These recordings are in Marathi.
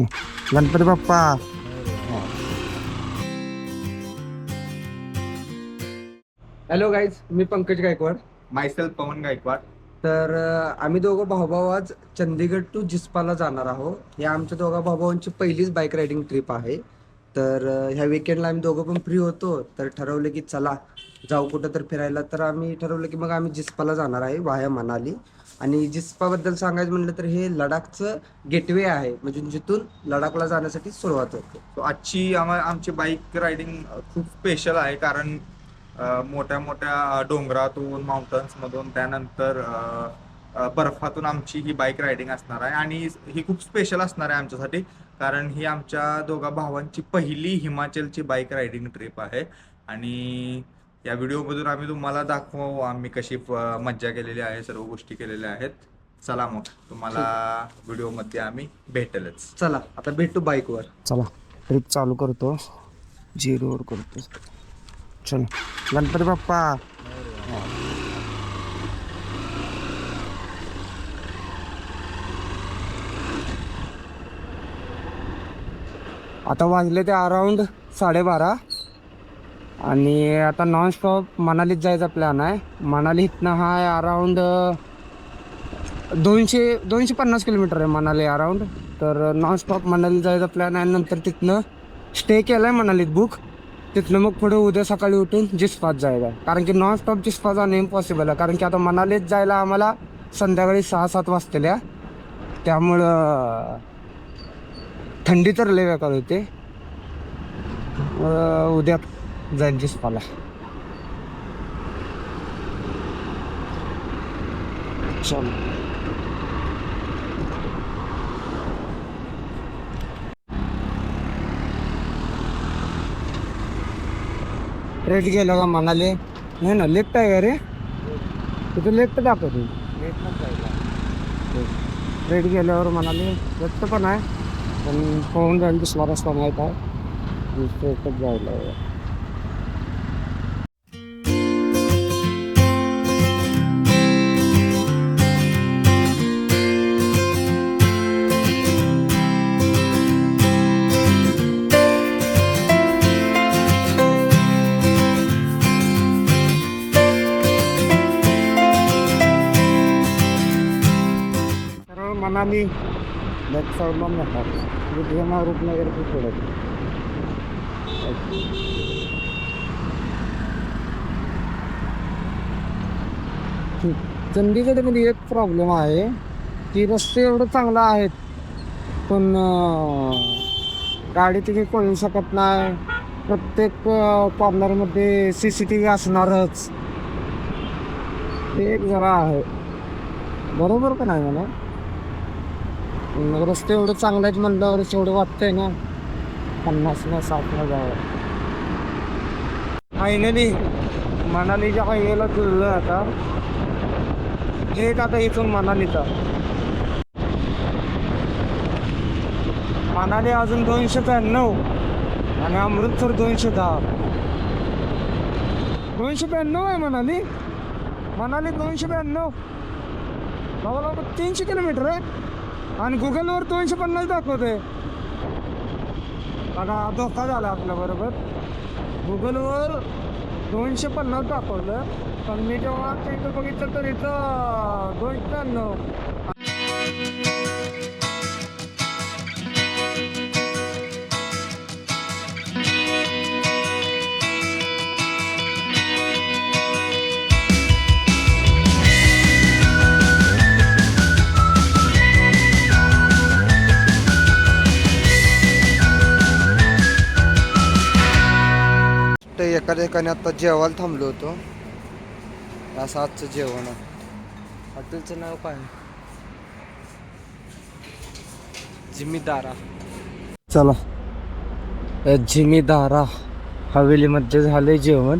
गणपती बाप्पा. हॅलो गाईज, मी पंकज गायकवाड. मायसेल्फ पवन गायकवाड. तर आम्ही दोघं भाऊभाऊ आज चंदीगड टू जिस्पाला जाणार आहोत. ही आमच्या दोघा भाऊभावांची पहिलीच बाईक रायडिंग ट्रिप आहे. तर ह्या विकेंडला आम्ही दोघं पण फ्री होतो, तर ठरवलं की चला जाऊ कुठं तर फिरायला. तर आम्ही ठरवलं की मग आम्ही जिस्पाला जाणार आहे वाया मनाली. आणि जिस्पाबद्दल सांगायचं म्हटलं तर हे लडाखचं गेटवे आहे, म्हणजे जिथून लडाखला जाण्यासाठी सुरुवात होते. तो आजची आमची बाईक रायडिंग खूप स्पेशल आहे, कारण मोठ्या मोठ्या डोंगरातून, माउंटन्स मधून, त्यानंतर बर्फातून आमची ही बाईक रायडिंग असणार आहे. आणि ही खूप स्पेशल असणार आहे आमच्यासाठी, कारण ही आमच्या दोघा भावांची पहिली हिमाचलची बाईक रायडिंग ट्रिप आहे. आणि या व्हिडिओमधून आम्ही तुम्हाला दाखवू आम्ही कशी मज्जा केलेली आहे, सर्व गोष्टी केलेल्या आहेत. चला मग तुम्हाला व्हिडिओमध्ये आम्ही भेटेलच. चला आता भेटू बाईकवर. चला ट्रिप चालू करतो, झिरोवर करतो. चल गणपती बाप्पा. आता वाजले ते अराउंड 12:30 आणि आता नॉनस्टॉप मनालीत जायचा प्लॅन आहे. मनाली इथनं हा अराउंड 250 किलोमीटर आहे मनाली अराउंड. तर नॉनस्टॉप मनाली जायचा प्लॅन आहे. नंतर तिथनं स्टे केला आहे मनालीत बुक. तिथनं मग पुढे उद्या सकाळी उठून जिस्पात जायला, कारण की नॉनस्टॉप जिस्पात जाणं इम्पॉसिबल आहे. कारण की आता मनालीत जायला आम्हाला संध्याकाळी 6-7 वाजतेल्या, त्यामुळं थंडी तर लय बेकार होते. उद्या जाईल जिस्पाला. चल रेट गेलं का मनाली? नाही ना, लेफ्ट आहे का रे? तिथे लेफ्ट दाखवतो. रेट गेल्यावर म्हणाले लेफ्ट पण आहे, पण होऊन जाईल दुसरा रस्ता माहीत आहे, लेफ्टच जायला. मनाली लेफ्ट साईडला म्हणतात रूपनगर पुढे. चंदीगडमध्ये एक प्रॉब्लेम आहे की रस्ते एवढं चांगलं आहेत, पण गाडी तुम्ही पळू शकत नाही. प्रत्येक कॉर्नरमध्ये CCTV असणारच. ते एक जरा आहे, बरोबर का नाही म्हणा. रस्ते एवढं चांगलं आहेत म्हणल्यावर एवढं वाटतंय ना 50 60 जावं. फायनली मनालीच्या हायवेला जुळलं. आता हे आता इथून मनालीचा मनाली अजून 293 आणि अमृतसर 210. 292 आहे मनाली. मनाली 292 बाबा, 300 किलोमीटर आहे. आणि गुगलवर 250 दाखवते. बघा, धोका झाला आपल्या बरोबर. गुगलवर 250 दाखवलं, पण मी जेव्हा इथं बघितलं तर इथं 292. एका ठिकाणी आता जेवायला थांबलो होतो. असं आजचं जेवण आहे. हॉटेलचं नाव काय? जिमीदारा. चला जिमीदारा हवेलीमध्ये झाले जेवण.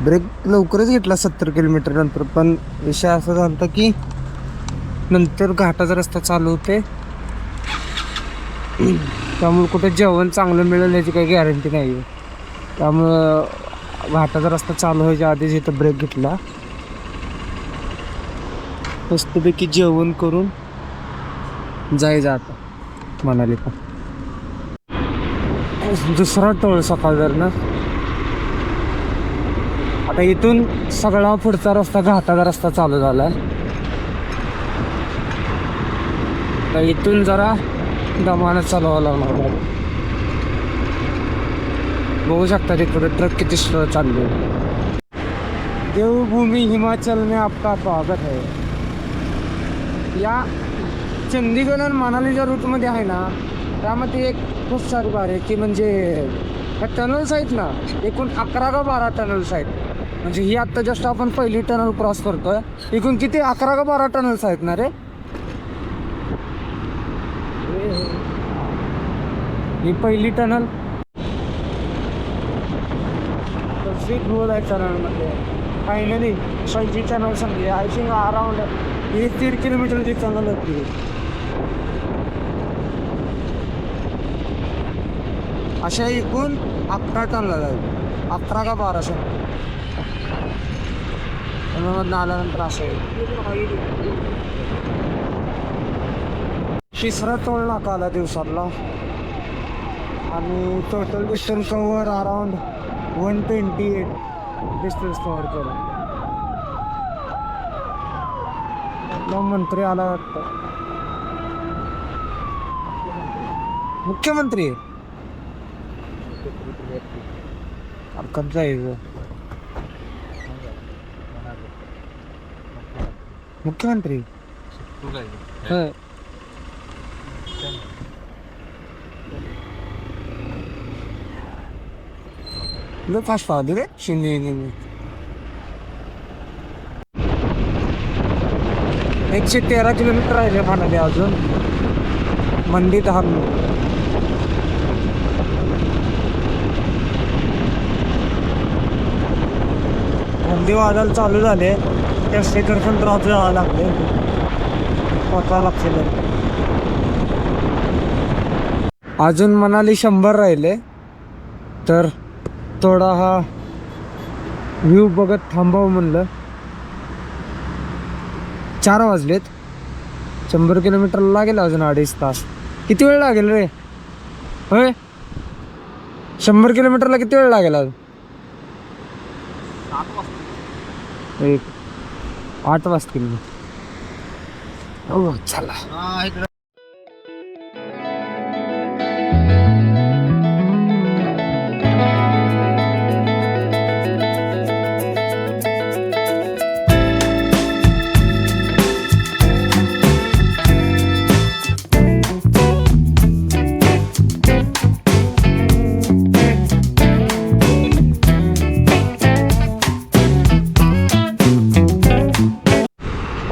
ब्रेक लवकरच घेतला 70 किलोमीटर नंतर, पण विषय असा झाला की नंतर घाटाचा रस्ता चालू होते, त्यामुळे कुठे जेवण चांगलं मिळेल याची काही गॅरंटी नाही आहे. त्यामुळं घाटाचा रस्ता चालू व्हायच्या आधीच इथं ब्रेक घेतला. मस्तपैकी जेवण करून जायचं आता मनाली पण. दुसरा टोळ सकाळवरनं. आता इथून सगळा पुढचा रस्ता घाटाचा रस्ता चालू झाला. तर इथून जरा दमानं चालवावं लागणार. बघू शकता तिकडे ट्रक किती स्लो चालले. देवभूमी हिमाचल में आपका स्वागत है. या चंदीगड आणि मनालीच्या रूटमध्ये आहे ना, त्यामध्ये एक खूप सारी बार आहे की म्हणजे ह्या टनल्स आहेत ना, एकूण 11 का 12 टनल्स आहेत. म्हणजे ही आत्ता जस्ट आपण पहिली टनल क्रॉस करतोय. एकूण किती 11 का 12 टनल्स आहेत ना रे. ही पहिली टनल आहे टनलमध्ये. फायनली 25 टनल संपली. आय थिंक अराउंड 1-1.5 किलोमीटरची टनल होती. अशा एकूण 11 टनल आहेत. 11 का 12 टनलमधनं आल्यानंतर असं आहे. तिसरा टोल नाका आला दिवसातला आणि total distance cover around 128 distance cover केलं. मंत्री आला वाटतं. मुख्यमंत्री कब जायचं. मुख्यमंत्री लय फास्ट पाहतो रे शिंदे. 113 किलोमीटर राहिले म्हणाले अजून. मंडी 10 मिनिट. मंदी वाजायला चालू झाले. त्या स्टेकर पण ड्रॉप जावं लागले. पोचावं लागते. अजून मनाली 100 राहिले. तर थोडा हा व्ह्यू बघत थांबावं म्हणलं. 4 वाजलेत. 100 किलोमीटरला लागेल अजून 2.5 तास. किती वेळ लागेल रे. होय 100 किलोमीटरला किती वेळ लागेल अजून. 8 वाजतील. हो चला.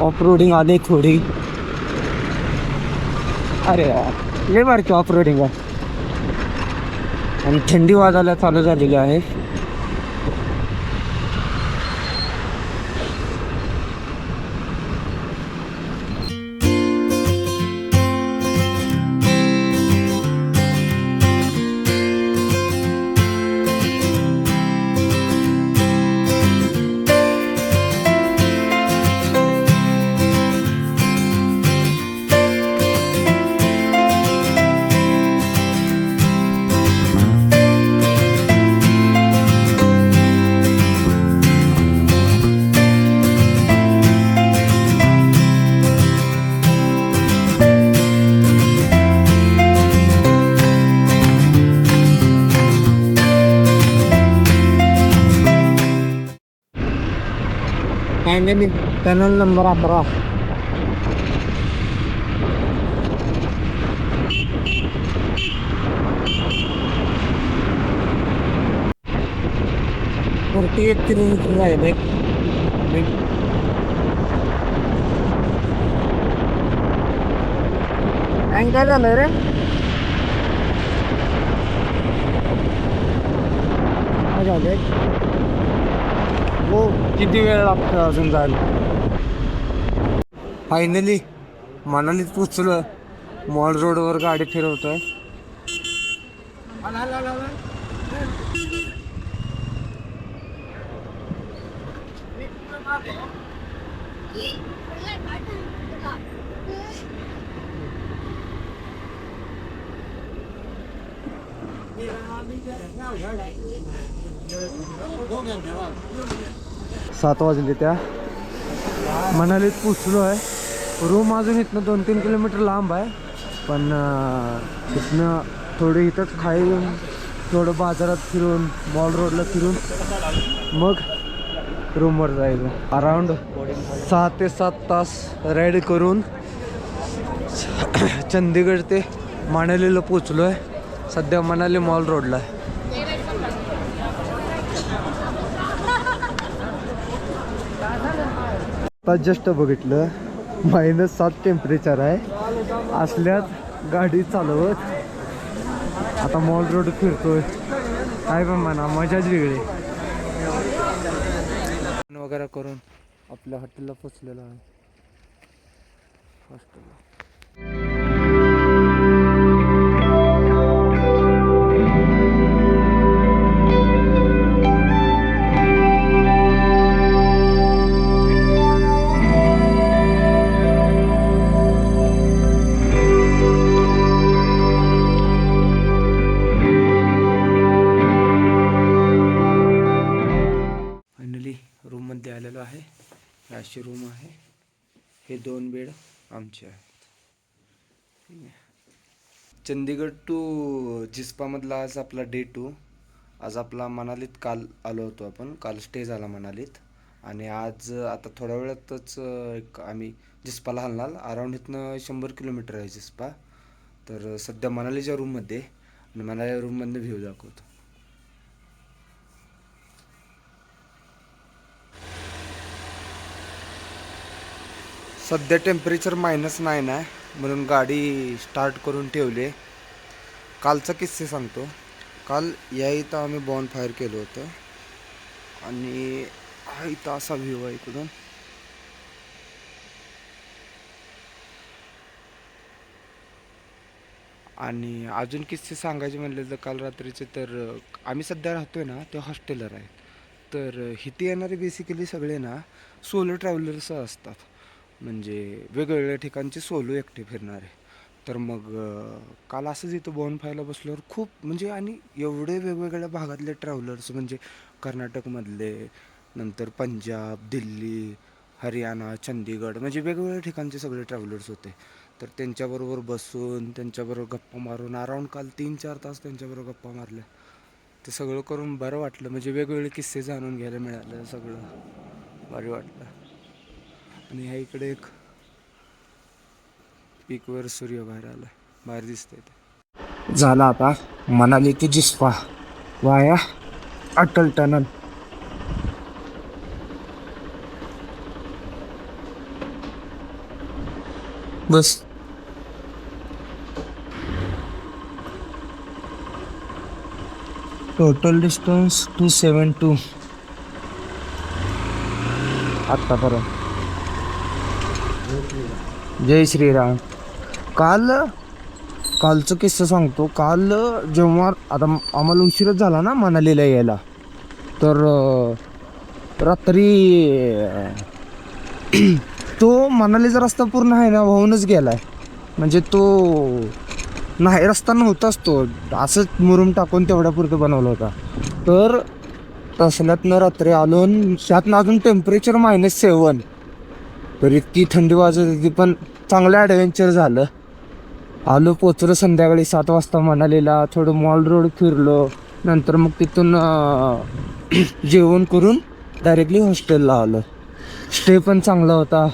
ऑफरोडिंग आले थोडी. अरे यार लय बारकी ऑफरोडिंग आहे. आणि थंडी वाजायला चालू झालेली आहे. Finally tunnel number 11. वरती 1 किलोमीटर राहिले. काय झालं रे. झाले. हो किती वेळ लागतो अजून जायला. फायनली मनालीत पोचलो. मॉल रोडवर गाडी फिरवतोय. सात वाजले त्या मनालीत पोचलो आहे. रूम अजून इथनं 2-3 किलोमीटर लांब आहे, पण इथनं थोडं इथंच खाऊन थोडं बाजारात फिरून मॉल रोडला फिरून मग रूमवर जायचं. अराऊंड 6 ते 7 तास राईड करून चंदीगड ते मनालीला पोचलो आहे. सध्या मनाली मॉल रोडला आहे. आता जस्ट बघितलं -7 टेम्परेचर आहे. असल्यात गाडी चालवत आता मॉल रोड फिरतोय. काय पण म्हणा, मजाच वेगळी. वगैरे करून आपल्या हॉटेलला पोचलेलो आहे. हॉस्टेलला रूममध्ये आलेलो आहे. अशी रूम आहे. हे 2 बेड आमचे आहेत. चंदीगड टू जिस्पामधला आज आपला डे 2. आज आपला मनालीत काल आलो होतो आपण. काल स्टे झाला मनालीत आणि आज आता थोड्या वेळातच आम्ही जिस्पाला हलणार. अराऊंड इथनं 100 किलोमीटर आहे जिस्पा. तर सध्या मनालीच्या रूममध्ये आणि मनाली रूममधनं व्ह्यू दाखवतो. सध्या टेम्परेचर -9 आहे म्हणून गाडी स्टार्ट करून ठेवली. कालचा किस्से सांगतो. काल या इथं आम्ही बॉन फायर केलं होतं आणि हा इथं असा व्ह्यू आहे इकडून. आणि अजून किस्से सांगायचे म्हणले तर काल रात्रीचे, तर आम्ही सध्या राहतोय ना ते हॉस्टेलर आहे. तर इथे येणारे बेसिकली सगळे ना सोलो ट्रॅव्हलर्स असतात, म्हणजे वेगवेगळ्या ठिकाणचे सोलो एकटे फिरणारे. तर मग काल असंच इथं बॉन फायरला बसल्यावर खूप म्हणजे आणि एवढे वेगवेगळ्या भागातले ट्रॅव्हलर्स, म्हणजे कर्नाटकमधले, नंतर पंजाब, दिल्ली, हरियाणा, चंदीगड, म्हणजे वेगवेगळ्या ठिकाणचे सगळे ट्रॅव्हलर्स होते. तर त्यांच्याबरोबर बसून त्यांच्याबरोबर गप्पा मारून अराऊंड काल 3-4 तास त्यांच्याबरोबर गप्पा मारल्या. ते सगळं करून बरं वाटलं, म्हणजे वेगवेगळे किस्से जाणून घ्यायला मिळालं. सगळं भारी वाटलं. आणि ह्या इकडे एक पीकवर सूर्य बाहेर आला, बाहेर दिसतंय ते. झाला आता मनाली ते जिस्पा वाया अटल टनल. बस टोटल डिस्टन्स 272 आत्तापर्यंत. जय श्रीराम. कालचं किस्सा सांगतो. काल जेव्हा आता आम्हाला उशीरच झाला ना मनालीला यायला, तर रात्री तो मनालीचा रस्ता पूर्ण आहे ना वाहूनच गेलाय. म्हणजे तो नाही रस्ता नव्हताच, तो असंच मुरुम टाकून तेवढ्यापुरतं बनवला होता. तर तसल्यातनं रात्री आलो, त्यातनं अजून टेम्परेचर -7. तर इतकी थंडी वाजत होती, पण चांगलं ॲडव्हेंचर झालं. आलो, पोचलो संध्याकाळी 7 वाजता मनालीला. थोडं मॉल रोड फिरलो, नंतर मग तिथून जेवण करून डायरेक्टली हॉस्टेलला आलो. स्टे पण चांगला होता,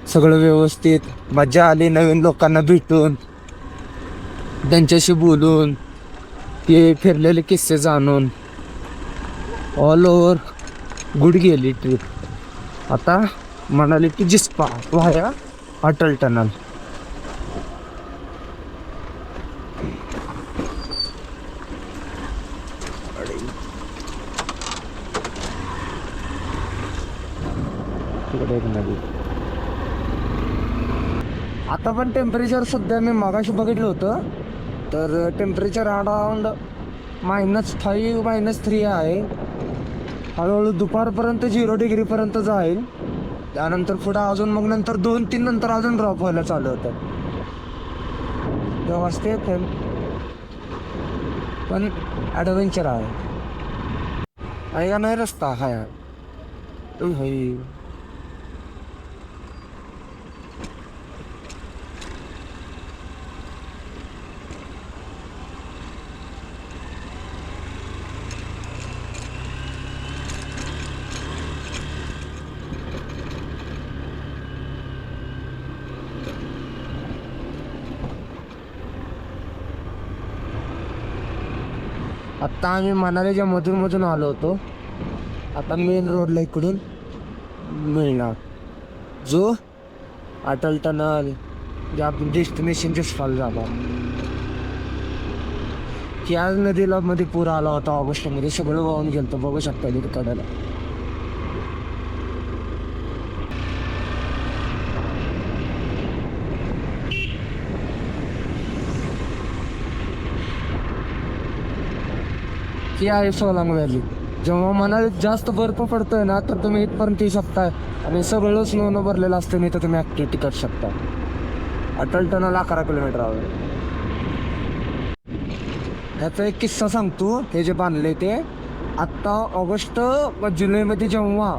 सगळं व्यवस्थित. मजा आली नवीन लोकांना भेटून, त्यांच्याशी बोलून, ते फिरलेले किस्से जाणून. ऑल ओव्हर गुड गेली ट्रिप. आता Manali to Jispa via Atal tunnel. तिकडे एक नदी. आता पण टेम्परेचर सध्या मी मागाशी बघितलं होतं, तर टेम्परेचर अराउंड -5 -3 आहे. हळूहळू दुपारपर्यंत 0 डिग्रीपर्यंत जाईल. त्यानंतर पुढं अजून मग नंतर 2-3 नंतर अजून ड्रॉप व्हायला चालू होतं. तेव्हा वाजते पण ॲडव्हेंचर आहे. आहे का नाही रस्ता हा यार. आत्ता आम्ही मनालीच्या मधून आलो होतो. आता मेन रोडला इकडून मिळणार जो अटल टनल जे आपण डेस्टिनेशनचे स्थळ जाणार. की आज नदीला मध्ये पूर आला होता ऑगस्टमध्ये, सगळं वाहून गेलं बघू शकता तिथे कडेला. ही आहे सोलांग व्हॅली. जेव्हा मनालीत जास्त बर्फ पडतोय ना तर तुम्ही इथपर्यंत येऊ शकताय आणि सगळं स्नोनं भरलेलं असतं नाही तर तुम्ही ॲक्टिव्हिटी करू शकता. अटल टनल 11 किलोमीटर आहे. ह्याचा एक किस्सा सांगतो. हे जे बांधले ते आत्ता ऑगस्ट जुलैमध्ये जेव्हा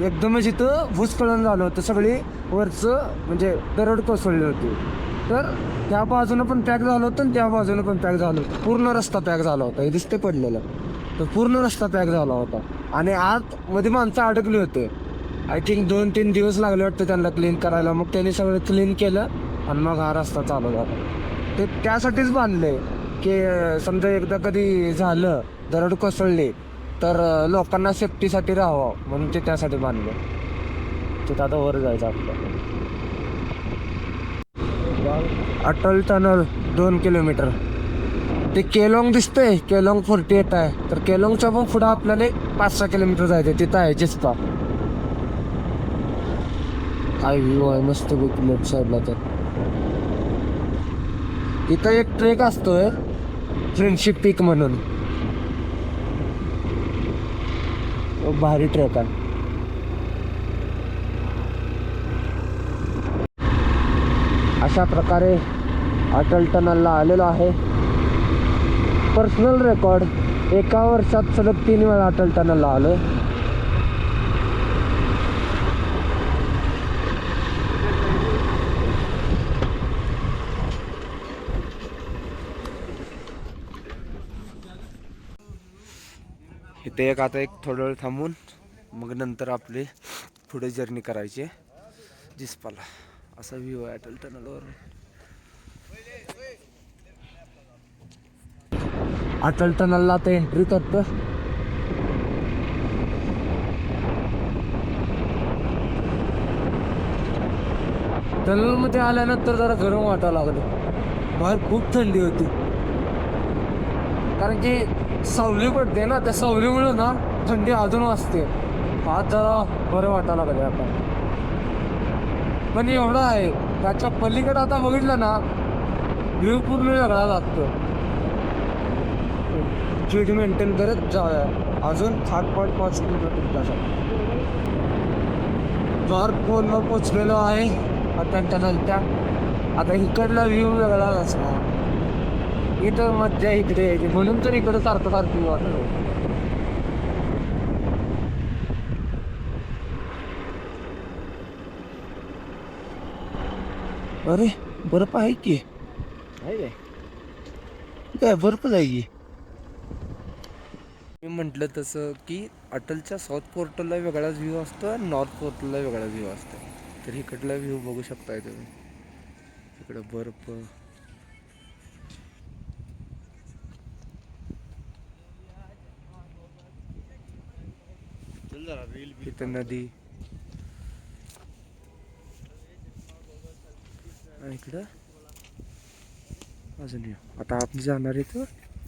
एकदमच इथं भूस्खलन झालं होतं, सगळी वरचं म्हणजे दरड कोसळली होती, तर त्या बाजूनं पण पॅक झालं होतं आणि त्या बाजूनं पण पॅक झालं होतं. पूर्ण रस्ता पॅक झाला होता. हे दिसते पडलेलं. तर पूर्ण रस्ता पॅक झाला होता आणि आतमध्ये माणसं अडकली होते. आय थिंक 2-3 दिवस लागले वाटतं त्यांना क्लीन करायला. मग त्यांनी सगळं क्लीन केलं आणि मग हा रस्ता चालू झाला. ते त्यासाठीच बांधले की समजा एकदा कधी झालं दरड कोसळली तर लोकांना सेफ्टीसाठी राहावं म्हणून ते त्यासाठी बांधले. तिथं आता वर जायचं आपलं. Atal tunnel 2 kilometre. ते केलॉंग दिसतंय, केलॉंग 48 आहे. तर केलॉंगच्या पण पुढं आपल्याला 5-6 किलोमीटर जायचं. तिथं आहे जिस्पा. काय व्ह्यू आहे मस्त पैकी लेफ्ट साईडला. तर इथं एक ट्रेक असतोय फ्रेंडशिप पीक म्हणून. भारी ट्रेक आहे. अशा प्रकारे अटल टनलला आलेलो आहे. पर्सनल रेकॉर्ड, एका वर्षात सलग 3 वेळा अटल टनलला आलो. इथे आता एक थोडा वेळ थांबून मग नंतर आपली पुढे जर्नी करायची जिस्पाला. असा व्ह्यू आहे अटल टनलवर. अटल टनलला आता एंट्री करतो. टनलमध्ये आल्यानंतर जरा गरम वाटायला लागलं. बाहेर खूप थंडी होती कारण की सावली पडते ना, त्या सावलीमुळे ना थंडी अजून वाजते. आज जरा बरं वाटायला लागले आता. पण एवढं आहे त्याच्या पलीकडे आता बघितलं ना व्ह्यू पूर्ण वेगळा लागतो. स्पीड मेंटेन करत जाऊया. अजून 7.5 किलोमीटर तासात नॉर्थ पोलला पोचलेलो आहे अटल टनलच्या. आता इकडला व्ह्यू वेगळा असणार. इथं मज्जा इकडे यायची म्हणून तर इकडं सारखं वाटत. अरे बर्फ आहे की काय बर्फ जायची. मी म्हटलं तसं की अटलच्या साऊथ पोर्टलला वेगळाच व्ह्यू असतो आणि नॉर्थ पोर्टलला वेगळा व्ह्यू असतो. तर इकडला व्ह्यू बघू शकताय तुम्ही. इकडं बर्फ, इथं नदी, इकडं अजून आता आपण जाणार आहे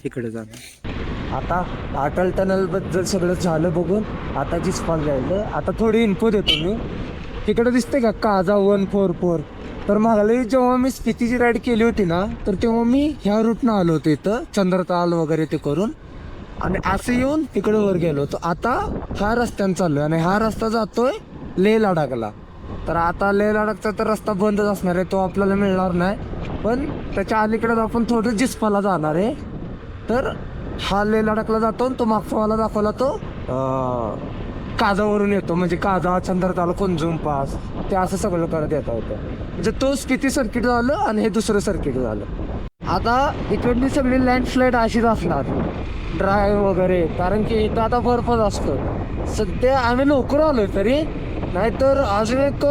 इकडे जाणार. आता अटल टनल बद्दल सगळं झालं बघून आता जिस्पाला जायचं. आता थोडी इन्फो देतो मी. तिकडे दिसते का काजा 144. तर मागली जेव्हा मी स्पितीची राईड केली होती ना तर तेव्हा मी ह्या रूटनं आलो होतो इथं चंद्रताल वगैरे ते करून आणि असं येऊन तिकडे वर गेलो होतो. आता ह्या रस्त्याने चाललोय आणि हा रस्ता जातोय लेह लडाखला. तर आता लेह लडाखचा तर रस्ता बंदच असणार आहे, तो आपल्याला मिळणार नाही. पण त्याच्या अलीकडे आपण थोडं जिस्पाला जाणार आहे. तर हा लेह लडाखला जातो आणि तो मागचा वाला दाखवला तो काजावरून येतो, म्हणजे काजा चंद्रताल कुंजुम पास ते असं सगळं करत येत होतं. म्हणजे तो स्पिती सर्किट झालं आणि हे दुसरं सर्किट झालं. आता इकडली सगळी लँडस्लाईड अशीच असणार, ड्राय वगैरे, कारण की इथं आता बर्फच असतो. सध्या आम्ही लवकर आलो तरी, नाहीतर अजून एक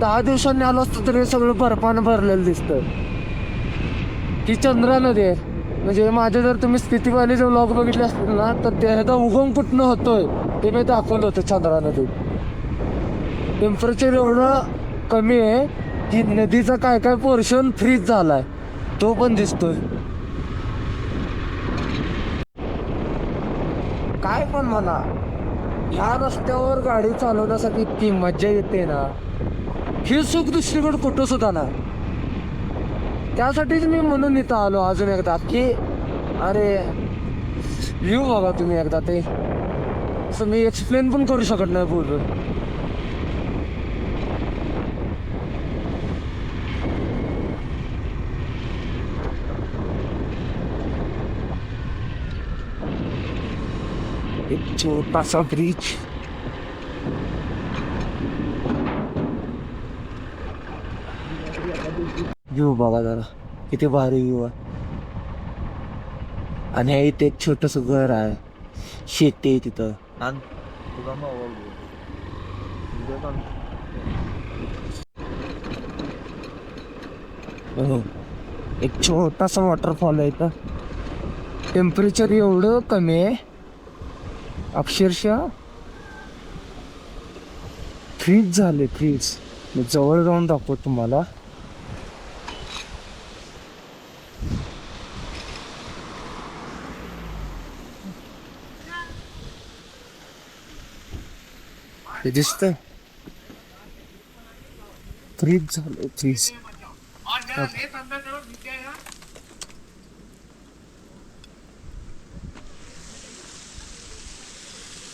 10 दिवसांनी आलो असतो तरी सगळं बर्फानं भरलेलं दिसतं. ती चंद्रा नदी आहे. म्हणजे माझे जर तुम्ही स्थितीवालीचे व्लॉग बघितले असतील ना, तर त्याचा उगम कुठनं होतोय ते मी दाखवलं होतं. चंद्रा नदी टेम्परेचर एवढं कमी आहे की नदीचा काय काय पोर्शन फ्रीज झालाय, तो पण दिसतोय. काय पण म्हणा, ह्या रस्त्यावर गाडी चालवण्यासाठी इतकी मजा येते ना, हे सुख दुसरीकडे कुठं सुद्धा ना. त्यासाठीच मी म्हणून इथं आलो अजून एकदा की अरे व्ह्यू बघा तुम्ही एकदा. ते असं मी एक्सप्लेन पण करू शकत नाही बोलून. एक छोटासा ब्रिज. व्ह्यू बघा जरा, किती भारी व्ह्यू आहे. आणि इथे एक छोटस घर आहे, शेती आहे तिथं. एक छोटासा वॉटरफॉल आहे इथं. टेम्परेचर एवढं कमी आहे, अक्षरशः फ्रीज झाले, फ्रीज. मी जवळ जाऊन दाखवतो तुम्हाला. ते दिसतंय, फ्रीज झालं, फ्रीज.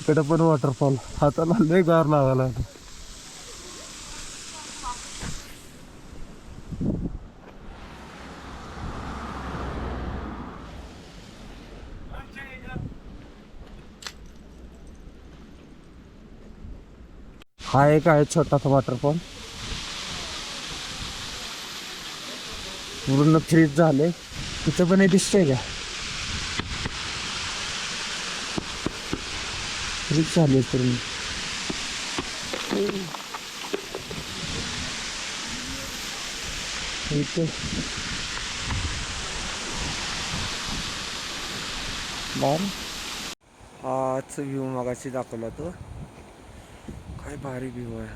इकडे पण वॉटरफॉल. हाताला लय गार लागायला. हा एक आहे छोटासा वॉटरफॉल, पूर्ण फ्रीज झाले. तिथं पण हे दिसतंय का, फ्रीज झाले पूर्ण. इथे हाच व्ह्यू मगाशी दाखवला तो, काय भारी व्ह्यू आहे.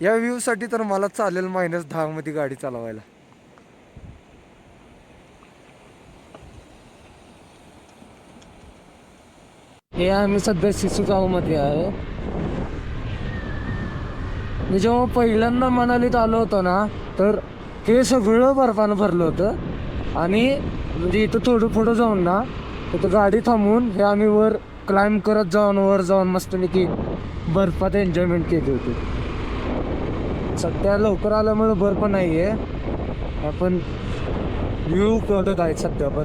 या व्ह्यू साठी तर मला चालेल -10 मध्ये गाडी चालवायला. हे आम्ही सध्या सिसुगाव मध्ये आहे. मी जेव्हा पहिल्यांदा मनालीत आलो होतो ना, तर हे सगळं बर्फानं भरलं होतं. आणि म्हणजे इथं थोडं पुढं जाऊन ना, इथं गाडी थांबवून हे आम्ही वर क्लाइंब करत जाऊन, वर जाऊन मस्तपैकी बर्फात एन्जॉयमेंट केली होती. सध्या लवकर आल्यामुळे बर्फ नाही आहे, आपण व्ह्यू करत आहे सध्या. पण